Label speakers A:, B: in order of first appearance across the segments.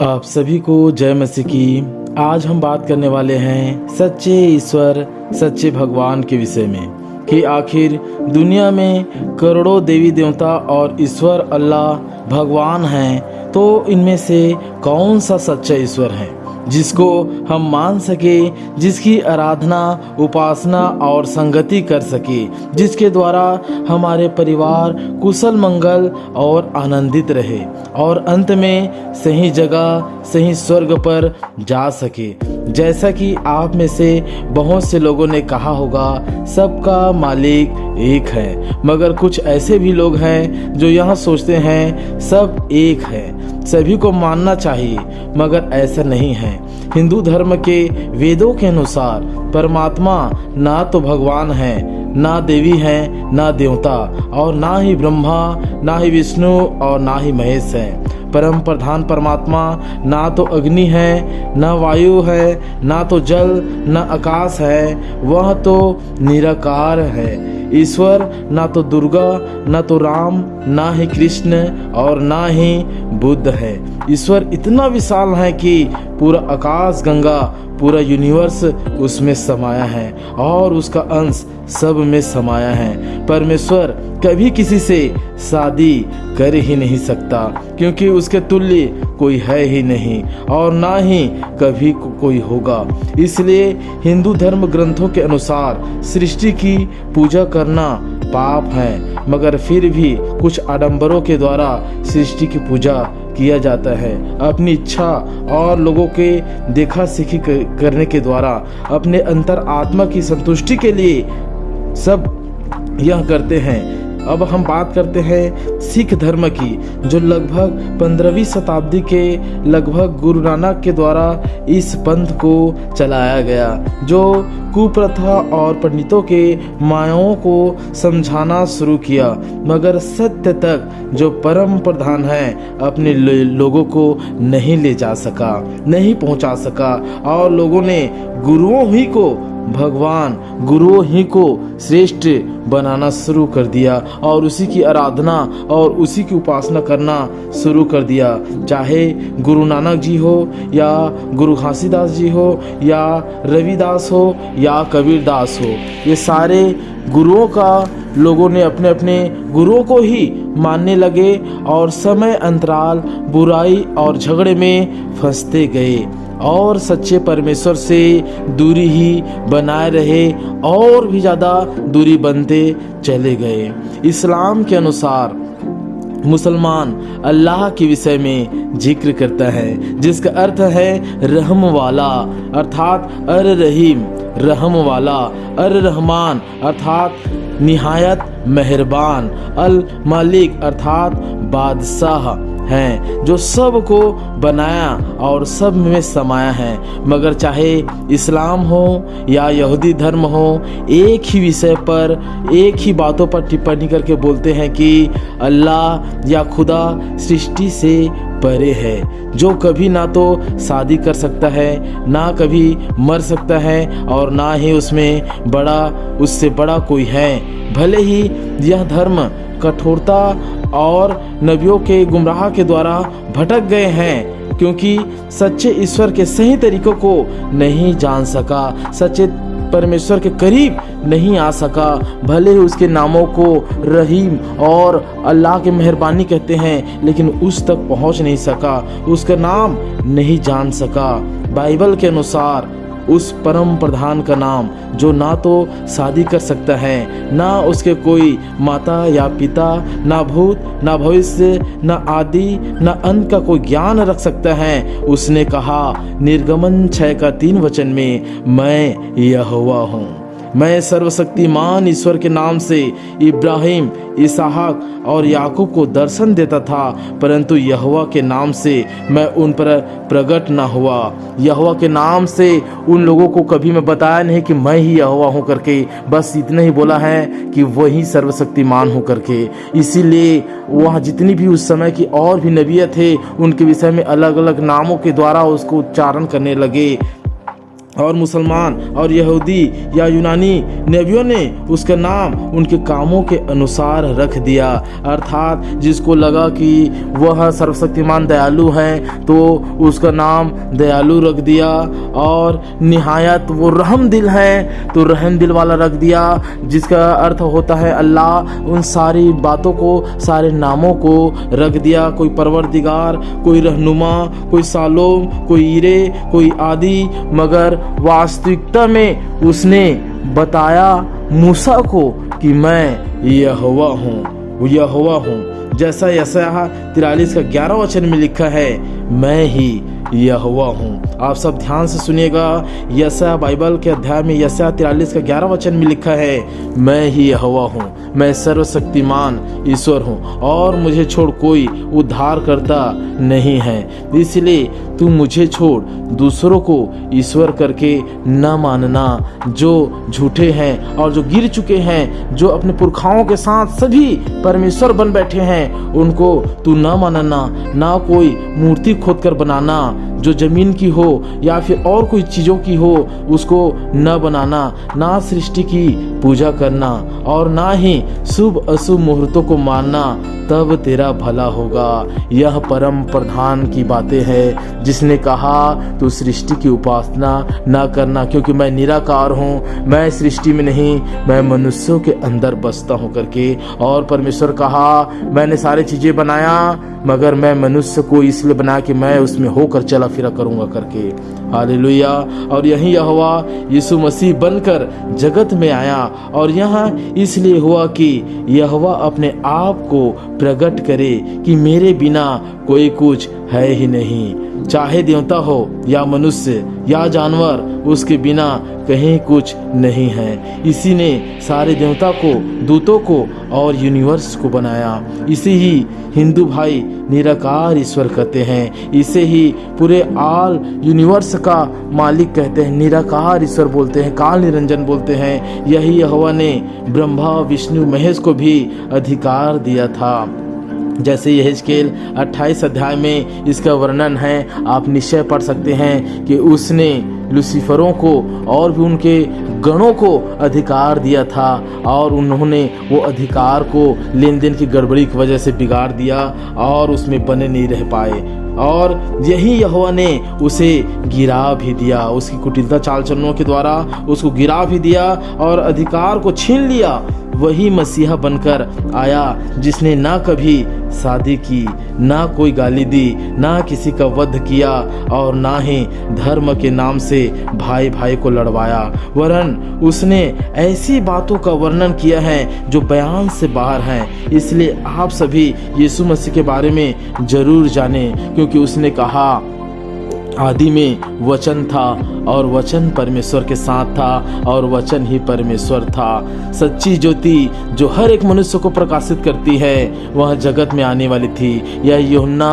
A: आप सभी को जय मसीह की। आज हम बात करने वाले हैं सच्चे ईश्वर, सच्चे भगवान के विषय में कि आखिर दुनिया में करोड़ों देवी देवता और ईश्वर अल्लाह भगवान हैं, तो इनमें से कौन सा सच्चा ईश्वर है जिसको हम मान सके, जिसकी आराधना, उपासना और संगति कर सके, जिसके द्वारा हमारे परिवार कुशल मंगल और आनंदित रहे और अंत में सही जगह, सही स्वर्ग पर जा सके। जैसा कि आप में से बहुत से लोगों ने कहा होगा, सबका मालिक एक है, मगर कुछ ऐसे भी लोग हैं जो यह सोचते हैं सब एक है, सभी को मानना चाहिए, मगर ऐसा नहीं है। हिंदू धर्म के वेदों के अनुसार परमात्मा ना तो भगवान है, ना देवी है, ना देवता, और ना ही ब्रह्मा, ना ही विष्णु और ना ही महेश है। परम प्रधान परमात्मा ना तो अग्नि है, ना वायु है, ना तो जल, ना आकाश है, वह तो निराकार है। ईश्वर ना तो दुर्गा, ना तो राम, ना ही कृष्ण और ना ही बुद्ध है। ईश्वर इतना विशाल है कि पूरा आकाश गंगा, पूरा यूनिवर्स उसमें समाया है और उसका अंश सब में समाया है। परमेश्वर कभी किसी से शादी कर ही नहीं सकता, क्योंकि उसके तुल्य कोई है ही नहीं और ना ही कभी कोई होगा। इसलिए हिंदू धर्म ग्रंथों के अनुसार सृष्टि की पूजा करना पाप है, मगर फिर भी कुछ आडंबरों के द्वारा सृष्टि की पूजा किया जाता है। अपनी इच्छा और लोगों के देखा सीखी करने के द्वारा अपने अंतर आत्मा की संतुष्टि के लिए सब यह करते हैं। अब हम बात करते हैं सिख धर्म की, जो लगभग 15वीं शताब्दी के लगभग गुरु नानक के द्वारा इस पंथ को चलाया गया, जो कुप्रथा और पंडितों के मायाओं को समझाना शुरू किया, मगर सत्य तक जो परम प्रधान है अपने लोगों को नहीं ले जा सका, नहीं पहुंचा सका, और लोगों ने गुरुओं ही को भगवान, गुरुओं ही को श्रेष्ठ बनाना शुरू कर दिया और उसी की आराधना और उसी की उपासना करना शुरू कर दिया। चाहे गुरु नानक जी हो, या गुरु घासीदास जी हो, या रविदास हो, या कबीरदास हो, ये सारे गुरुओं का लोगों ने अपने अपने गुरुओं को ही मानने लगे और समय अंतराल बुराई और झगड़े में फंसते गए और सच्चे परमेश्वर से दूरी ही बनाए रहे और भी ज़्यादा दूरी बनते चले गए। इस्लाम के अनुसार मुसलमान अल्लाह के विषय में जिक्र करता है, जिसका अर्थ है रहम वाला, अर्थात अर रहीम, रहम वाला, अर रहमान अर्थात निहायत मेहरबान, अल मालिक अर्थात बादशाह हैं, जो सब को बनाया और सब में समाया है। मगर चाहे इस्लाम हो या यहूदी धर्म हो, एक ही विषय पर, एक ही बातों पर टिप्पणी करके बोलते हैं कि अल्लाह या खुदा सृष्टि से परे है, जो कभी ना तो शादी कर सकता है, ना कभी मर सकता है, और ना ही उसमें बड़ा, उससे बड़ा कोई है। भले ही यह धर्म कठोरता और नबियों के गुमराह के द्वारा भटक गए हैं, क्योंकि सच्चे ईश्वर के सही तरीकों को नहीं जान सका, सच्चे परमेश्वर के करीब नहीं आ सका। भले ही उसके नामों को रहीम और अल्लाह की मेहरबानी कहते हैं, लेकिन उस तक पहुंच नहीं सका, उसका नाम नहीं जान सका। बाइबल के अनुसार उस परम प्रधान का नाम, जो ना तो शादी कर सकता है, ना उसके कोई माता या पिता, ना भूत, ना भविष्य, ना आदि, ना अंत का कोई ज्ञान रख सकता है, उसने कहा निर्गमन 6:3 वचन में, मैं यहोवा हूँ। मैं सर्वशक्तिमान ईश्वर के नाम से इब्राहिम, इसहाक और याकूब को दर्शन देता था, परंतु यहोवा के नाम से मैं उन पर प्रकट न हुआ। यहोवा के नाम से उन लोगों को कभी मैं बताया नहीं कि मैं ही यहोवा हूँ करके, बस इतना ही बोला है कि वही सर्वशक्तिमान हूँ करके। इसीलिए वहाँ जितनी भी उस समय की और भी नबियत थे, उनके विषय में अलग अलग नामों के द्वारा उसको उच्चारण करने लगे। और मुसलमान और यहूदी या यूनानी नबियों ने उसका नाम उनके कामों के अनुसार रख दिया। अर्थात जिसको लगा कि वह सर्वशक्तिमान दयालु है तो उसका नाम दयालु रख दिया, और निहायत वो रहम दिल है तो रहम दिल वाला रख दिया, जिसका अर्थ होता है अल्लाह। उन सारी बातों को, सारे नामों को रख दिया। कोई परवरदिगार, कोई रहनुमा, कोई सालोम, कोई ईरे, कोई आदि। मगर वास्तविकता में उसने बताया मूसा को कि मैं यहोवा हूँ। जैसा यशायाह 43 का 11 वचन में लिखा है, मैं ही यहोवा हूँ। आप सब ध्यान से सुनिएगा। यशायाह बाइबल के अध्याय में यशायाह 43 का 11 वचन में लिखा है, मैं ही यहोवा हूँ, मैं सर्वशक्तिमान ईश्वर हूँ और मुझे छोड़ कोई उद्धार करता नहीं है। इसलिए तू मुझे छोड़ दूसरों को ईश्वर करके न मानना, जो झूठे हैं और जो गिर चुके हैं, जो अपने पुरखाओं के साथ सभी परमेश्वर बन बैठे हैं, उनको तू न मानना। ना कोई मूर्ति खोद कर बनाना जो जमीन की हो या फिर और कोई चीज़ों की हो, उसको न बनाना। ना सृष्टि की पूजा करना और ना ही शुभ अशुभ मुहूर्तों को मानना, तब तेरा भला होगा। यह परम प्रधान की बातें हैं, जिसने कहा तू सृष्टि की उपासना न करना, क्योंकि मैं निराकार हूँ, मैं सृष्टि में नहीं, मैं मनुष्यों के अंदर बसता हूँ करके। और परमेश्वर कहा, मैंने सारी चीज़ें बनाया मगर मैं मनुष्य को इसलिए बना कि मैं उसमें होकर चला फिरा करूँगा करके। हालेलुया। और यही यहोवा यीशु मसीह बनकर जगत में आया, और यह इसलिए हुआ कि यहोवा अपने आप को प्रकट करे कि मेरे बिना कोई कुछ है ही नहीं। चाहे देवता हो या मनुष्य या जानवर, उसके बिना कहीं कुछ नहीं है। इसी ने सारे देवता को, दूतों को और यूनिवर्स को बनाया। इसे ही हिंदू भाई निराकार ईश्वर कहते हैं। इसे ही पूरे ऑल यूनिवर्स का मालिक कहते हैं, निराकार ईश्वर बोलते हैं, काल निरंजन बोलते हैं। यही यहोवा ने ब्रह्मा, विष्णु, महेश को भी अधिकार दिया था। जैसे यहेजकेल 28 अध्याय में इसका वर्णन है, आप निश्चय पढ़ सकते हैं कि उसने लूसीफरों को और भी उनके गणों को अधिकार दिया था, और उन्होंने वो अधिकार को लेन देन की गड़बड़ी की वजह से बिगाड़ दिया और उसमें बने नहीं रह पाए। और यही यहोवा ने उसे गिरा भी दिया, उसकी कुटिलता चाल चलनों के द्वारा उसको गिरा भी दिया और अधिकार को छीन लिया। वही मसीहा बनकर आया, जिसने ना कभी शादी की, ना कोई गाली दी, ना किसी का वध किया, और ना ही धर्म के नाम से भाई भाई को लड़वाया। वरन उसने ऐसी बातों का वर्णन किया है जो बयान से बाहर हैं। इसलिए आप सभी यीशु मसीह के बारे में जरूर जानें, क्योंकि उसने कहा, आदि में वचन था और वचन परमेश्वर के साथ था और वचन ही परमेश्वर था। सच्ची ज्योति जो हर एक मनुष्य को प्रकाशित करती है, वह जगत में आने वाली थी। यह यूहन्ना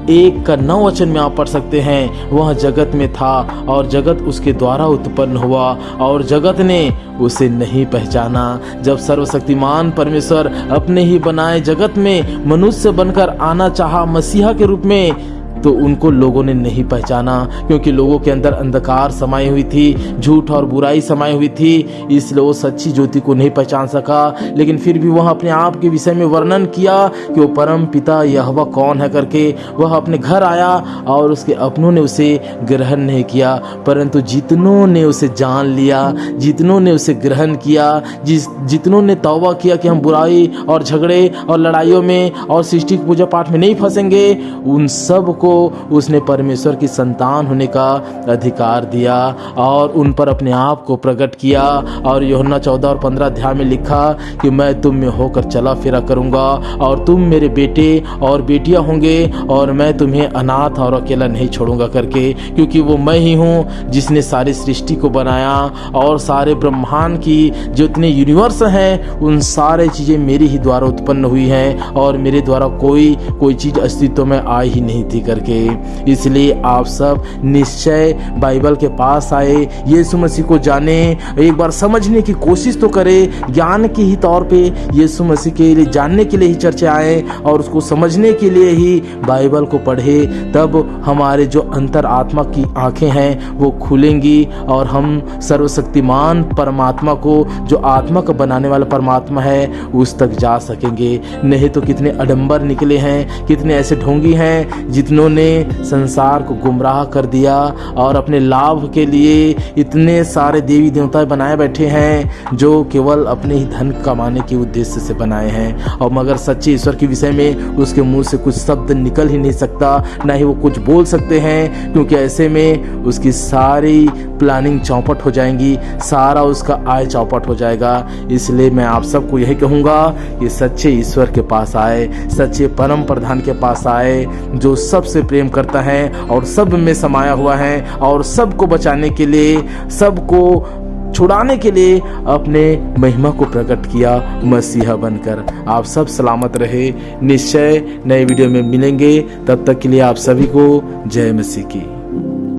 A: 1:9 वचन में आप पढ़ सकते हैं। वह जगत में था और जगत उसके द्वारा उत्पन्न हुआ और जगत ने उसे नहीं पहचाना। जब सर्वशक्तिमान परमेश्वर अपने ही बनाए जगत में मनुष्य बनकर आना चाहा मसीहा के रूप में, तो उनको लोगों ने नहीं पहचाना, क्योंकि लोगों के अंदर अंधकार समाई हुई थी, झूठ और बुराई समाई हुई थी। इसलिए वो सच्ची ज्योति को नहीं पहचान सका। लेकिन फिर भी वह अपने आप के विषय में वर्णन किया कि वो परम पिता यहोवा कौन है करके। वह अपने घर आया और उसके अपनों ने उसे ग्रहण नहीं किया, परंतु जितनों ने उसे जान लिया, जितनों ने उसे ग्रहण किया, जितनों ने तौबा किया कि हम बुराई और झगड़े और लड़ाइयों में और सृष्टि की पूजा पाठ में नहीं फंसेंगे, उन सब को उसने परमेश्वर की संतान होने का अधिकार दिया और उन पर अपने आप को प्रकट किया। और यूहन्ना 14 और 15 अध्याय में लिखा कि मैं तुम में होकर चला फिरा करूंगा और तुम मेरे बेटे और बेटियां होंगे और मैं तुम्हें अनाथ और अकेला नहीं छोड़ूंगा करके, क्योंकि वो मैं ही हूँ जिसने सारी सृष्टि को बनाया और सारे ब्रह्मांड की जितने यूनिवर्स हैं उन सारे चीज़ें मेरी ही द्वारा उत्पन्न हुई हैं और मेरे द्वारा कोई चीज़ अस्तित्व में आई ही नहीं थी करके। इसलिए आप सब निश्चय बाइबल के पास आए, यीशु मसीह को जाने, एक बार समझने की कोशिश तो करें। ज्ञान के ही तौर पे यीशु मसीह के लिए जानने के लिए ही चर्चा आए और उसको समझने के लिए ही बाइबल को पढ़े। तब हमारे जो अंतर आत्मा की आंखें हैं वो खुलेंगी और हम सर्वशक्तिमान परमात्मा को, जो आत्मा को बनाने वाला परमात्मा है, उस तक जा सकेंगे। नहीं तो कितने अडंबर निकले हैं, कितने ऐसे ढोंगी हैं जिन्होंने संसार को गुमराह कर दिया और अपने लाभ के लिए इतने सारे देवी देवता बनाए बैठे हैं जो केवल अपने ही धन कमाने के उद्देश्य से बनाए हैं। और मगर सच्चे ईश्वर के विषय में उसके मुंह से कुछ शब्द निकल ही नहीं सकता, ना ही वो कुछ बोल सकते हैं, क्योंकि ऐसे में उसकी सारी प्लानिंग चौपट हो जाएंगी, सारा उसका आय चौपट हो जाएगा। इसलिए मैं आप सबको यही कहूँगा कि सच्चे ईश्वर के पास आए, सच्चे परम प्रधान के पास आए, जो सबसे प्रेम करता है और सब में समाया हुआ है और सबको बचाने के लिए, सबको छुड़ाने के लिए अपने महिमा को प्रकट किया मसीहा बनकर। आप सब सलामत रहे। निश्चय नए वीडियो में मिलेंगे, तब तक के लिए आप सभी को जय मसीह की।